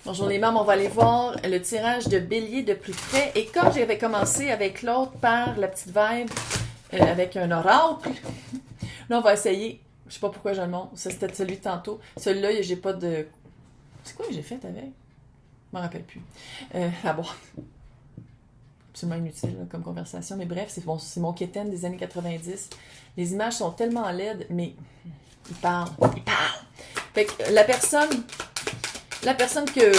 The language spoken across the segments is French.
Bonjour les membres, on va aller voir le tirage de bélier de plus près. Et comme j'avais commencé avec l'autre par la petite vibe, avec un oracle, là on va essayer. Je sais pas pourquoi je le montre. Ça c'était celui de tantôt. Celui-là, j'ai pas de. C'est quoi que j'ai fait avec? Je m'en rappelle plus. Bon. Absolument inutile là, comme conversation. Mais bref, c'est mon quétaine des années 90. Les images sont tellement laides, mais il parle. Il parle! Fait que la personne que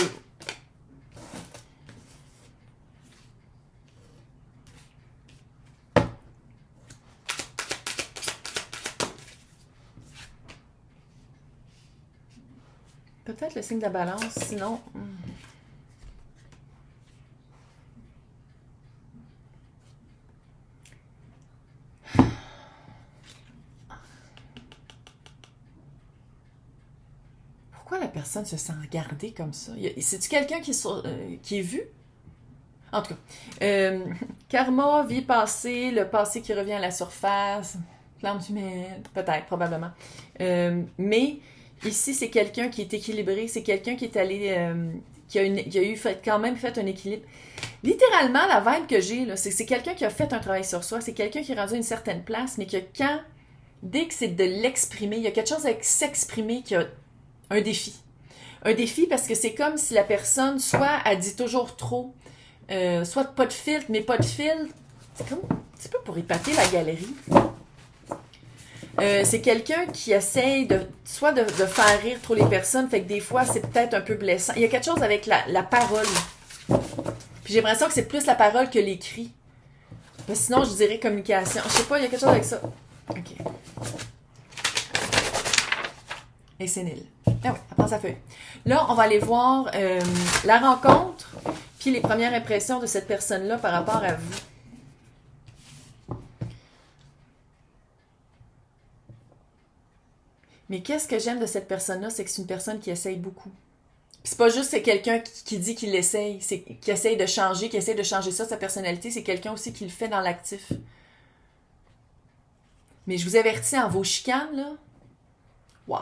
peut-être le signe de la balance, sinon. Pourquoi la personne se sent regardée comme ça? C'est-tu quelqu'un qui est vu? En tout cas, karma, vie passée, le passé qui revient à la surface, plantes humaines, peut-être, probablement. Mais ici, c'est quelqu'un qui est équilibré, c'est quelqu'un qui est allé, qui a eu quand même fait un équilibre. Littéralement, la vibe que j'ai, là, c'est quelqu'un qui a fait un travail sur soi, c'est quelqu'un qui est rendu à une certaine place, mais que dès que c'est de l'exprimer, il y a quelque chose avec s'exprimer qui a un défi. Un défi parce que c'est comme si la personne, soit elle dit toujours trop, soit pas de filtre, mais pas de filtre. C'est comme un petit peu pour épater la galerie. C'est quelqu'un qui essaye soit de faire rire trop les personnes, fait que des fois c'est peut-être un peu blessant. Il y a quelque chose avec la parole. Puis j'ai l'impression que c'est plus la parole que l'écrit. Mais sinon, je dirais communication. Je sais pas, il y a quelque chose avec ça. Ok. Et c'est nul. Ah oui, elle prend sa feuille. Là, on va aller voir la rencontre, puis les premières impressions de cette personne-là par rapport à vous. Mais qu'est-ce que j'aime de cette personne-là, c'est que c'est une personne qui essaye beaucoup. Puis c'est pas juste c'est quelqu'un qui dit qu'il essaye, c'est qui essaye de changer, qui essaye de changer ça, sa personnalité, c'est quelqu'un aussi qui le fait dans l'actif. Mais je vous avertis, en vos chicanes, là, waouh,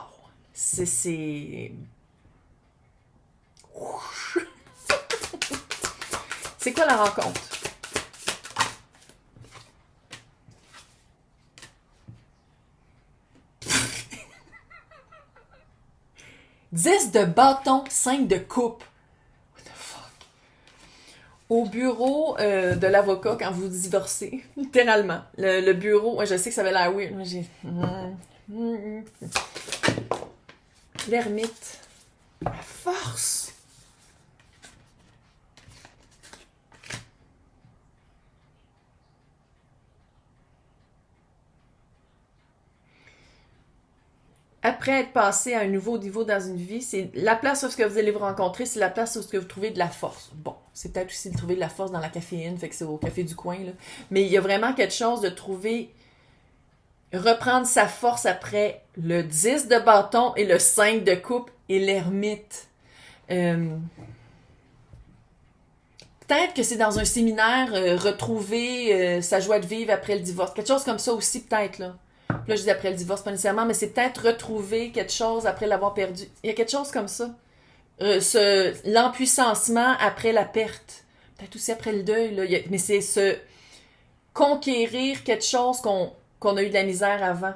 c'est... C'est quoi la rencontre? Dix de bâton, 5 de coupe. What the fuck? Au bureau de l'avocat quand vous divorcez, littéralement. Le bureau, ouais, je sais que ça avait l'air weird, mais j'ai... L'ermite. La force. Après être passé à un nouveau niveau dans une vie, c'est la place où ce que vous allez vous rencontrer, c'est la place où ce que vous trouvez de la force. Bon, c'est peut-être aussi de trouver de la force dans la caféine, fait que c'est au café du coin, là. Mais il y a vraiment quelque chose de trouver, reprendre sa force après le 10 de bâton et le 5 de coupe et l'ermite. Peut-être que c'est dans un séminaire, retrouver sa joie de vivre après le divorce. Quelque chose comme ça aussi, peut-être, là. Là, je dis après le divorce, pas nécessairement, mais c'est peut-être retrouver quelque chose après l'avoir perdu. Il y a quelque chose comme ça. L'empuissancement après la perte. Peut-être aussi après le deuil, là. Mais c'est se conquérir quelque chose qu'on a eu de la misère avant.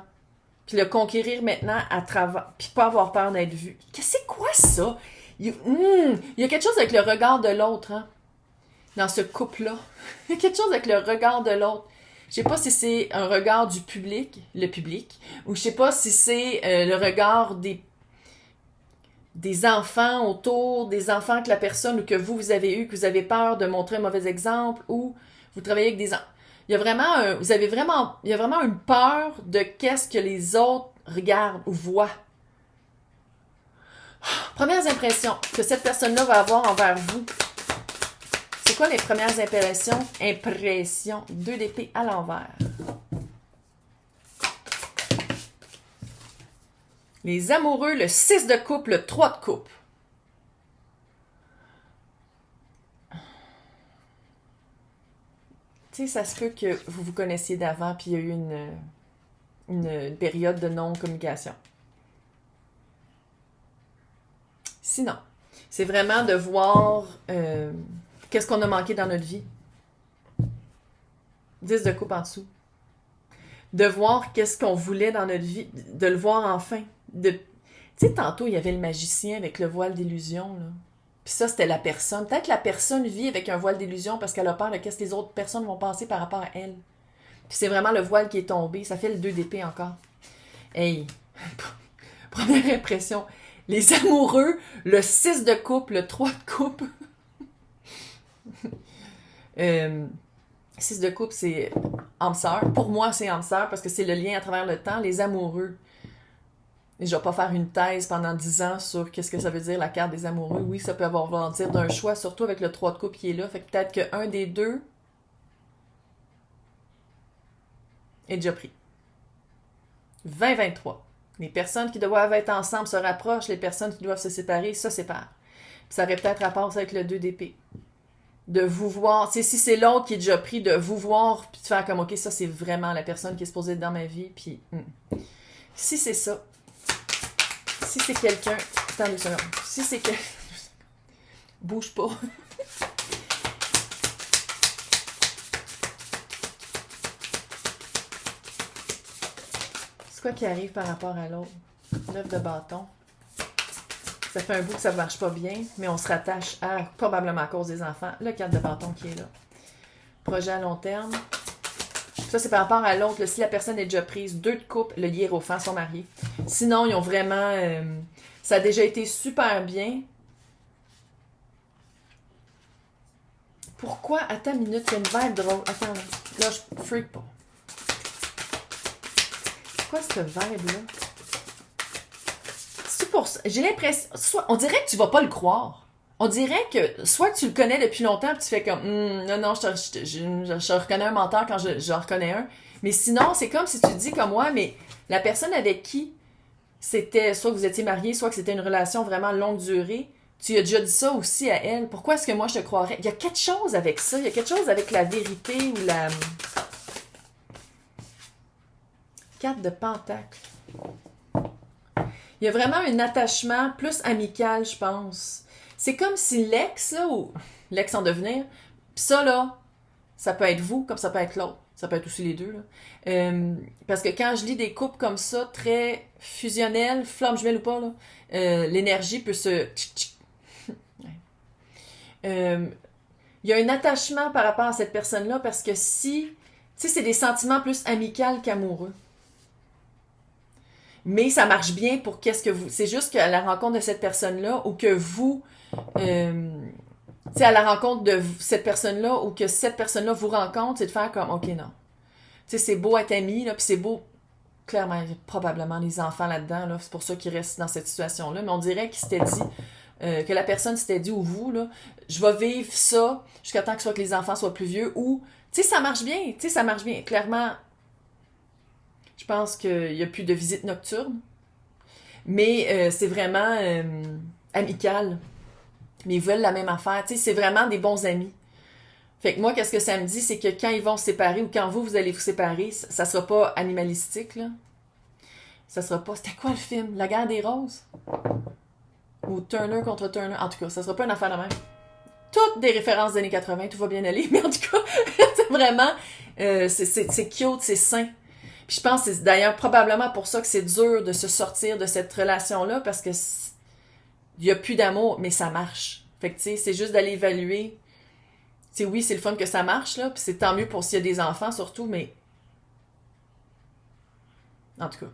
Puis le conquérir maintenant à travers. Puis pas avoir peur d'être vu. C'est quoi ça? Il y a quelque chose avec le regard de l'autre, hein? Dans ce couple-là. Il y a quelque chose avec le regard de l'autre. Je sais pas si c'est un regard du public, le public, ou je sais pas si c'est le regard des enfants autour, des enfants que la personne ou que vous avez eu, que vous avez peur de montrer un mauvais exemple, ou vous travaillez avec des enfants. Il y a vraiment il y a vraiment une peur de qu'est-ce que les autres regardent ou voient. Premières impressions que cette personne-là va avoir envers vous. C'est quoi les premières impressions? Impressions. 2 d'épée à l'envers. Les amoureux, le 6 de coupe, le 3 de coupe. Tu sais, ça se peut que vous vous connaissiez d'avant puis il y a eu une période de non-communication. Sinon, C'est vraiment de voir qu'est-ce qu'on a manqué dans notre vie. 10 de coupe en dessous. De voir qu'est-ce qu'on voulait dans notre vie, de le voir enfin. Tu sais, tantôt, il y avait le magicien avec le voile d'illusion, là. Puis ça, c'était la personne. Peut-être que la personne vit avec un voile d'illusion parce qu'elle a peur de qu'est-ce que les autres personnes vont penser par rapport à elle. Puis c'est vraiment le voile qui est tombé. Ça fait le 2 d'épée encore. Hey! Première impression. Les amoureux, le 6 de coupe, le 3 de coupe. 6 de coupe, c'est âme sœur. Pour moi, c'est âme sœur parce que c'est le lien à travers le temps. Les amoureux. Et je vais pas faire une thèse pendant 10 ans sur qu'est-ce que ça veut dire la carte des amoureux. Oui, ça peut avoir dire d'un choix, surtout avec le 3 de coupe qui est là. Fait que peut-être qu'un des deux est déjà pris. 2023. Les personnes qui doivent être ensemble se rapprochent, les personnes qui doivent se séparer se séparent. Puis ça aurait peut-être rapport avec le 2 d'épée. De vous voir, si c'est l'autre qui est déjà pris, de vous voir, puis de faire comme, ok, ça c'est vraiment la personne qui est supposée être dans ma vie, puis si c'est ça, si c'est quelqu'un, attends 2 secondes, si c'est quelqu'un, bouge pas. C'est quoi qui arrive par rapport à l'autre? 9 de bâton. Ça fait un bout que ça ne marche pas bien, mais on se rattache à, probablement à cause des enfants, le 4 de bâton qui est là. Projet à long terme. Ça, c'est par rapport à l'autre. Si la personne est déjà prise, 2 de coupe, le hiérophant sont mariés. Sinon, ils ont vraiment... ça a déjà été super bien. Pourquoi? Attends une minute, il y a une vibe drôle. Attends, là, je freak pas. C'est quoi cette vibe-là? C'est pour ça. J'ai l'impression... on dirait que tu vas pas le croire. On dirait que soit tu le connais depuis longtemps puis tu fais comme non, je reconnais un menteur quand je reconnais un. Mais sinon, c'est comme si tu dis comme moi, mais la personne avec qui c'était, soit que vous étiez mariés, soit que c'était une relation vraiment longue durée, tu as déjà dit ça aussi à elle. Pourquoi est-ce que moi je te croirais? Il y a quelque chose avec ça. Il y a quelque chose avec la vérité ou la... 4 de pentacle. Il y a vraiment un attachement plus amical, je pense. C'est comme si l'ex, là, ou l'ex en devenir, pis ça, là, ça peut être vous, comme ça peut être l'autre. Ça peut être aussi les deux, là. Parce que quand je lis des couples comme ça, très fusionnels, flamme jumelle ou pas, là, l'énergie peut se... Il y a un attachement par rapport à cette personne-là parce que si... Tu sais, c'est des sentiments plus amicaux qu'amoureux. Mais ça marche bien pour qu'est-ce que vous... C'est juste qu'à la rencontre de cette personne-là ou que vous... tu sais, à la rencontre de cette personne-là ou que cette personne-là vous rencontre, c'est de faire comme, OK, non. Tu sais, c'est beau être ami, là, puis c'est beau... Clairement, il y a probablement les enfants là-dedans, là, c'est pour ça qu'ils restent dans cette situation-là, mais on dirait qu'il s'était dit... que la personne s'était dit, ou vous, là, je vais vivre ça jusqu'à temps que les enfants soient plus vieux, ou... Tu sais, ça marche bien, tu sais, ça marche bien. Clairement... Je pense qu'il n'y a plus de visite nocturne. Mais c'est vraiment amical. Mais ils veulent la même affaire. Tu sais, c'est vraiment des bons amis. Fait que moi, qu'est-ce que ça me dit, c'est que quand ils vont se séparer ou quand vous allez vous séparer, ça sera pas animalistique, là. Ça sera pas... C'était quoi le film? La guerre des roses? Ou Turner contre Turner? En tout cas, ça sera pas une affaire de même. Toutes des références des années 80, tout va bien aller. Mais en tout cas, c'est vraiment... c'est cute, c'est sain. Puis je pense que c'est d'ailleurs probablement pour ça que c'est dur de se sortir de cette relation-là, parce que il y a plus d'amour, mais ça marche. Fait que tu sais, c'est juste d'aller évaluer. Tu sais, oui, c'est le fun que ça marche, là, puis c'est tant mieux pour s'il y a des enfants, surtout, mais... En tout cas,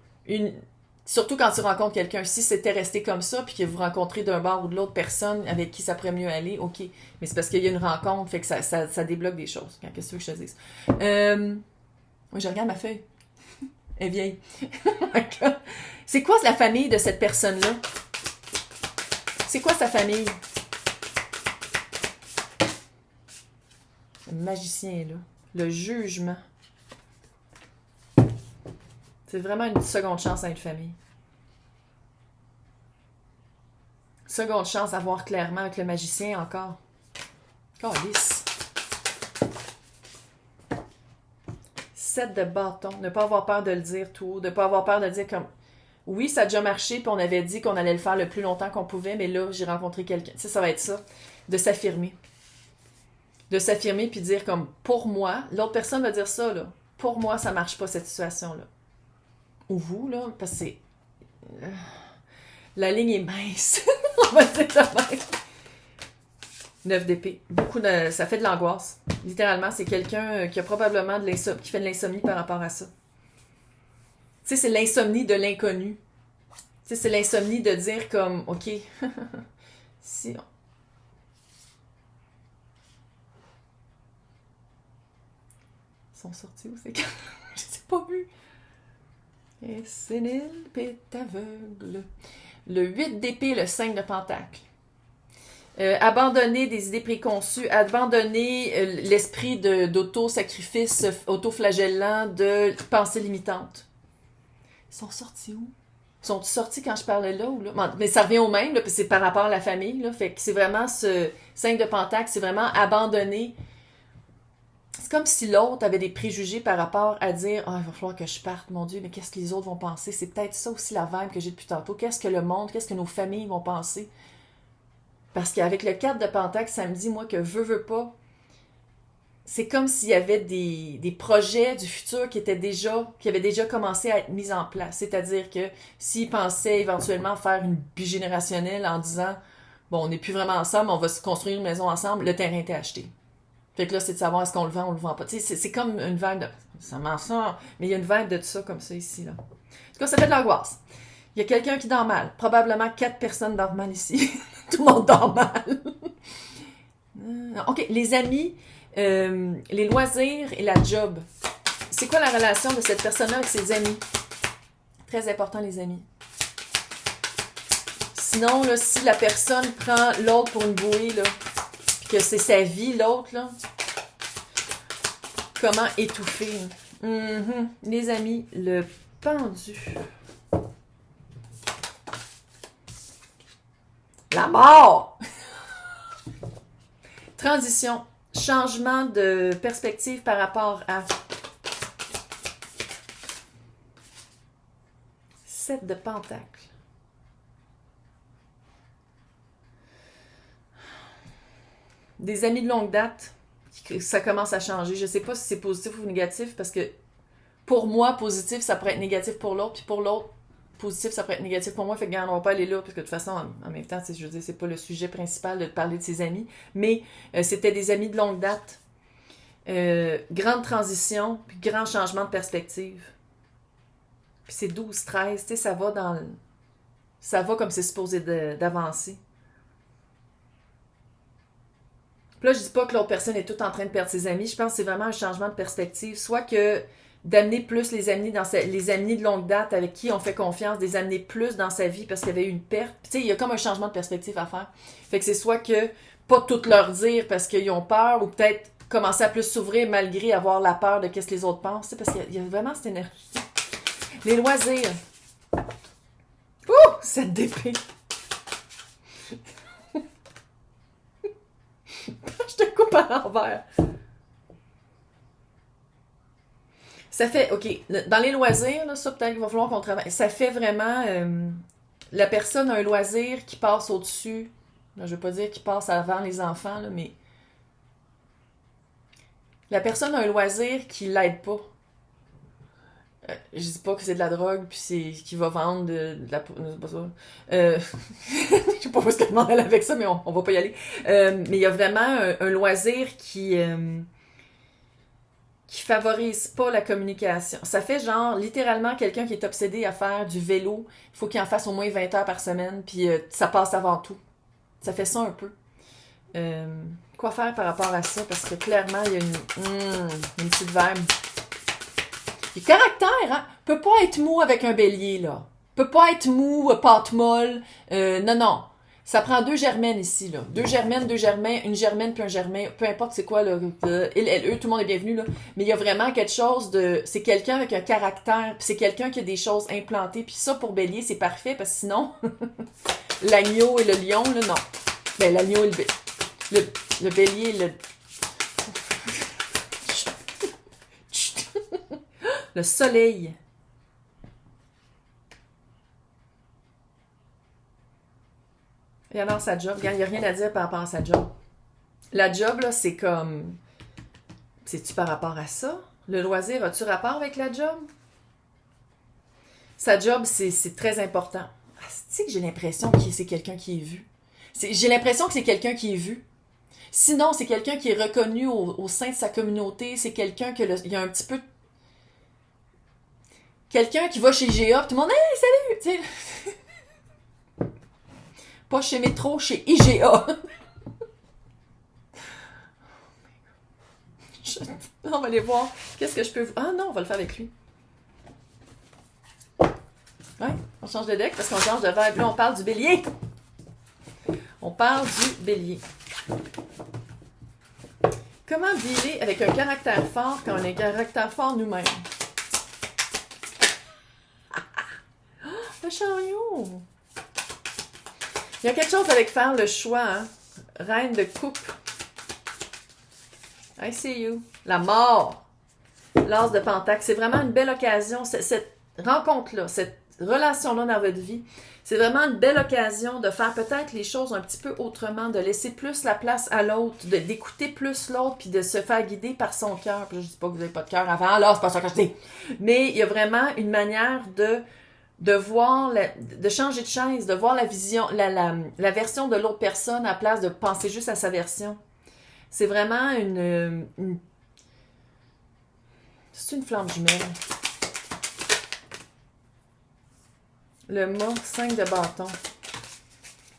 surtout quand tu rencontres quelqu'un, si c'était resté comme ça, puis que vous rencontrez d'un bord ou de l'autre personne avec qui ça pourrait mieux aller, ok. Mais c'est parce qu'il y a une rencontre, fait que ça débloque des choses. Qu'est-ce que je te dise? Moi, je regarde ma feuille. Elle est vieille. C'est quoi la famille de cette personne-là? C'est quoi sa famille? Le magicien, là. Le jugement. C'est vraiment une seconde chance à une famille. Seconde chance à voir clairement avec le magicien encore. Calice. 7 de bâton. Ne pas avoir peur de le dire tout haut. De ne pas avoir peur de dire comme... Oui, ça a déjà marché, puis on avait dit qu'on allait le faire le plus longtemps qu'on pouvait, mais là, j'ai rencontré quelqu'un. Tu sais, ça va être ça, de s'affirmer. De s'affirmer, puis dire comme, pour moi, l'autre personne va dire ça, là. Pour moi, ça marche pas, cette situation-là. Ou vous, là, parce que c'est... La ligne est mince. On va dire ça même. 9 d'épée. Ça fait de l'angoisse. Littéralement, c'est quelqu'un qui a probablement qui fait de l'insomnie par rapport à ça. Tu sais, c'est l'insomnie de l'inconnu. Tu sais, c'est l'insomnie de dire comme, OK, si... Ils sont sortis où, c'est quand? Je les ai pas vus. Et sénile est aveugle. Le 8 d'épée, le 5 de pentacle. Abandonner des idées préconçues, abandonner l'esprit d'auto-sacrifice, auto-flagellant, de pensée limitante. Ils sont sortis où? Ils sont sortis quand je parlais là ou là? Mais ça revient au même, là, puis c'est par rapport à la famille. Là, fait que c'est vraiment ce 5 de pentacle, c'est vraiment abandonner. C'est comme si l'autre avait des préjugés par rapport à dire « Ah, il va falloir que je parte, mon Dieu, mais qu'est-ce que les autres vont penser? » C'est peut-être ça aussi la vibe que j'ai depuis tantôt. Qu'est-ce que le monde, qu'est-ce que nos familles vont penser? Parce qu'avec le 4 de pentacle, ça me dit, moi, que veux pas, c'est comme s'il y avait des projets du futur qui avaient déjà commencé à être mis en place. C'est-à-dire que s'ils pensaient éventuellement faire une bigénérationnelle en disant, bon, on n'est plus vraiment ensemble, on va se construire une maison ensemble, le terrain était acheté. Fait que là, c'est de savoir est-ce qu'on le vend ou on le vend pas. Tu sais, c'est comme une vague de... Ça m'en sort, mais il y a une vague de tout ça comme ça ici, là. En tout cas, ça fait de l'angoisse. Il y a quelqu'un qui dort mal. Probablement 4 personnes dorment mal ici. Tout le monde dort mal. OK, les amis, les loisirs et la job. C'est quoi la relation de cette personne-là avec ses amis? Très important, les amis. Sinon, là, si la personne prend l'autre pour une bouée, là, puis que c'est sa vie, l'autre, là, comment étouffer? Les amis, le pendu. La mort! Transition. Changement de perspective par rapport à 7 de pentacle. Des amis de longue date, ça commence à changer. Je ne sais pas si c'est positif ou négatif parce que pour moi, positif, ça pourrait être négatif pour l'autre, puis pour l'autre, positif, ça pourrait être négatif pour moi. Fait que, regarde, on va pas aller là, parce que de toute façon, en même temps, je veux dire, c'est pas le sujet principal de parler de ses amis, mais c'était des amis de longue date. Grande transition, puis grand changement de perspective. Puis c'est 12-13, tu sais, ça va comme c'est supposé d'avancer. Puis là, je dis pas que l'autre personne est toute en train de perdre ses amis. Je pense que c'est vraiment un changement de perspective. Soit que d'amener plus les amis les amis de longue date avec qui on fait confiance, des amener plus dans sa vie parce qu'il y avait eu une perte. Tu sais, il y a comme un changement de perspective à faire. Fait que c'est soit que pas tout leur dire parce qu'ils ont peur ou peut-être commencer à plus s'ouvrir malgré avoir la peur de qu'est-ce que les autres pensent. Tu sais, parce qu'il y a vraiment cette énergie. Les loisirs. Ouh! Cette d'épée. Je te coupe à l'envers. Ça fait, OK, dans les loisirs, là, ça peut-être qu'il va falloir qu'on travaille. Ça fait vraiment, la personne a un loisir qui passe au-dessus. Là, je ne veux pas dire qu'il passe avant les enfants, là, mais la personne a un loisir qui l'aide pas. Je dis pas que c'est de la drogue puis c'est qui va vendre de la c'est pas ça. Je sais pas où est-ce qu'elle m'en allait avec ça, mais on va pas y aller. Mais il y a vraiment un loisir qui favorise pas la communication. Ça fait genre littéralement quelqu'un qui est obsédé à faire du vélo, il faut qu'il en fasse au moins 20 heures par semaine, puis ça passe avant tout. Ça fait ça un peu. Quoi faire par rapport à ça? Parce que clairement, il y a une petite vibe. Le caractère, hein, peut pas être mou avec un bélier, là. Peut pas être mou, pâte molle. Non. Ça prend 2 germaines ici, là. 2 germaines, une germaine puis un germain. Peu importe c'est quoi, là. Il, elle, eux, tout le monde est bienvenu, là. Mais il y a vraiment quelque chose de... C'est quelqu'un avec un caractère, puis c'est quelqu'un qui a des choses implantées. Puis ça, pour bélier, c'est parfait, parce que sinon, l'agneau et le lion, là, non. Ben, l'agneau et le bélier et le... Le soleil. Puis alors, sa job, regarde, il n'y a rien à dire par rapport à sa job. La job, là, c'est comme... C'est-tu par rapport à ça? Le loisir, as-tu rapport avec la job? Sa job, c'est très important. Ah, c'est que j'ai l'impression que c'est quelqu'un qui est vu. J'ai l'impression que c'est quelqu'un qui est vu. Sinon, c'est quelqu'un qui est reconnu au sein de sa communauté. C'est quelqu'un il y a un petit peu... Quelqu'un qui va chez IGA, tout le monde, hey, salut! Tu sais, pas chez Métro, chez IGA. On va aller voir. Qu'est-ce que je peux vous... Ah non, on va le faire avec lui. Ouais, on change de deck parce qu'on change de vibe. Là, on parle du bélier. On parle du bélier. Comment dealer avec un caractère fort quand on a un caractère fort nous-mêmes? Le chariot! Il y a quelque chose avec faire le choix, hein? Reine de coupe. I see you. La mort. L'as de Pentacle. C'est vraiment une belle occasion. Cette rencontre-là, cette relation-là dans votre vie, c'est vraiment une belle occasion de faire peut-être les choses un petit peu autrement, de laisser plus la place à l'autre, d'écouter plus l'autre, puis de se faire guider par son cœur. Puis je dis pas que vous n'avez pas de cœur avant, là, c'est pas ça que je dis. Mais il y a vraiment une manière de voir, de changer de chaise, de voir la vision, la version de l'autre personne à la place de penser juste à sa version. C'est vraiment c'est une flamme jumelle. Le mât 5 de bâton.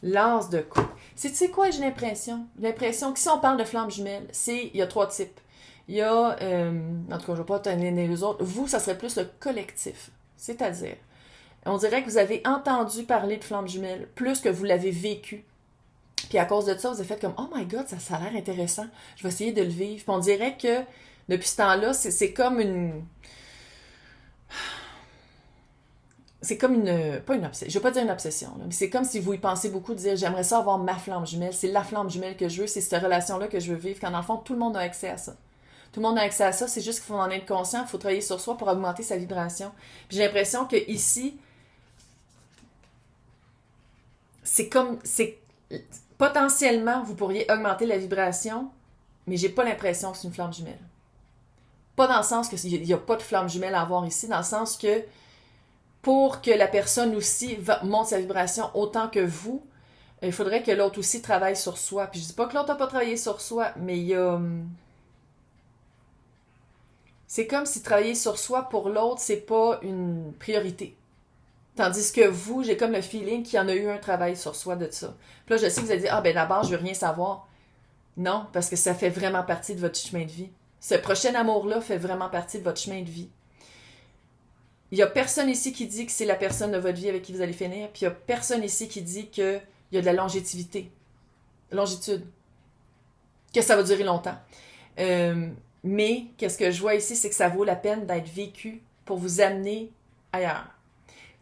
L'as de coupe. Tu sais quoi, j'ai l'impression? J'ai l'impression que si on parle de flamme jumelle, il y a 3 types. Il y a, en tout cas, je ne vais pas tenir les autres. Vous, ça serait plus le collectif. C'est-à-dire, on dirait que vous avez entendu parler de flamme jumelle plus que vous l'avez vécu. Puis à cause de ça, vous avez fait comme « Oh my God, ça a l'air intéressant. Je vais essayer de le vivre. » Puis on dirait que depuis ce temps-là, c'est comme une... C'est comme une... Pas une obsession. Je ne veux pas dire une obsession, là, mais c'est comme si vous y pensez beaucoup, de dire « J'aimerais ça avoir ma flamme jumelle. C'est la flamme jumelle que je veux. C'est cette relation-là que je veux vivre. » Quand dans le fond, tout le monde a accès à ça. Tout le monde a accès à ça. C'est juste qu'il faut en être conscient. Il faut travailler sur soi pour augmenter sa vibration. Puis j'ai l'impression que ici, c'est comme... Potentiellement, vous pourriez augmenter la vibration, mais j'ai pas l'impression que c'est une flamme jumelle. Pas dans le sens qu'il n'y a pas de flamme jumelle à avoir ici, dans le sens que pour que la personne aussi monte sa vibration autant que vous, il faudrait que l'autre aussi travaille sur soi. Puis je dis pas que l'autre n'a pas travaillé sur soi, mais il y a... C'est comme si travailler sur soi pour l'autre, c'est pas une priorité. Tandis que vous, j'ai comme le feeling qu'il y en a eu un travail sur soi de ça. Puis là, je sais que vous allez dire, ah ben d'abord, je veux rien savoir. Non, parce que ça fait vraiment partie de votre chemin de vie. Ce prochain amour-là fait vraiment partie de votre chemin de vie. Il y a personne ici qui dit que c'est la personne de votre vie avec qui vous allez finir, puis il y a personne ici qui dit qu'il y a de la longévité. Longitude. Que ça va durer longtemps. Mais, qu'est-ce que je vois ici, c'est que ça vaut la peine d'être vécu pour vous amener ailleurs.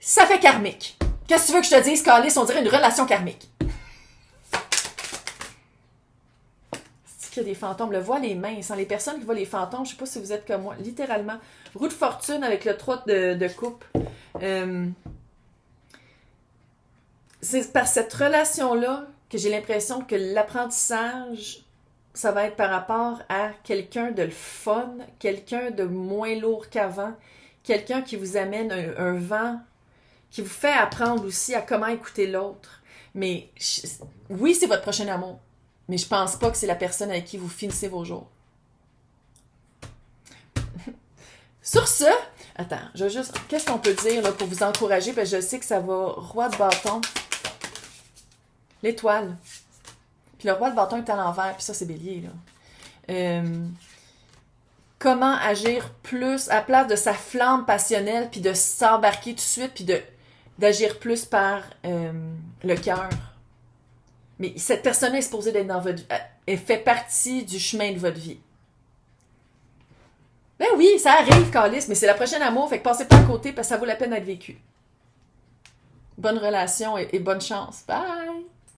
Ça fait karmique. Qu'est-ce que tu veux que je te dise, Calice? On dirait une relation karmique. C'est qu'il y a des fantômes. Le voile est mince. Les personnes qui voient les fantômes, je ne sais pas si vous êtes comme moi, littéralement. Roue de fortune avec le 3 de coupe. C'est par cette relation-là que j'ai l'impression que l'apprentissage, ça va être par rapport à quelqu'un de le fun, quelqu'un de moins lourd qu'avant, quelqu'un qui vous amène un vent, qui vous fait apprendre aussi à comment écouter l'autre. Mais oui, c'est votre prochain amour, mais je pense pas que c'est la personne avec qui vous finissez vos jours. Sur ce, attends, je vais juste... Qu'est-ce qu'on peut dire là, pour vous encourager? Parce que je sais que ça va... Roi de bâton. L'étoile. Puis le roi de bâton est à l'envers, puis ça, c'est bélier, là. Comment agir plus à la place de sa flamme passionnelle, puis de s'embarquer tout de suite, puis d'agir plus par le cœur. Mais cette personne est supposée d'être dans votre vie. Elle fait partie du chemin de votre vie. Ben oui, ça arrive, Calice, mais c'est la prochaine amour, fait que passez pas à côté parce que ça vaut la peine d'être vécu. Bonne relation et bonne chance. Bye!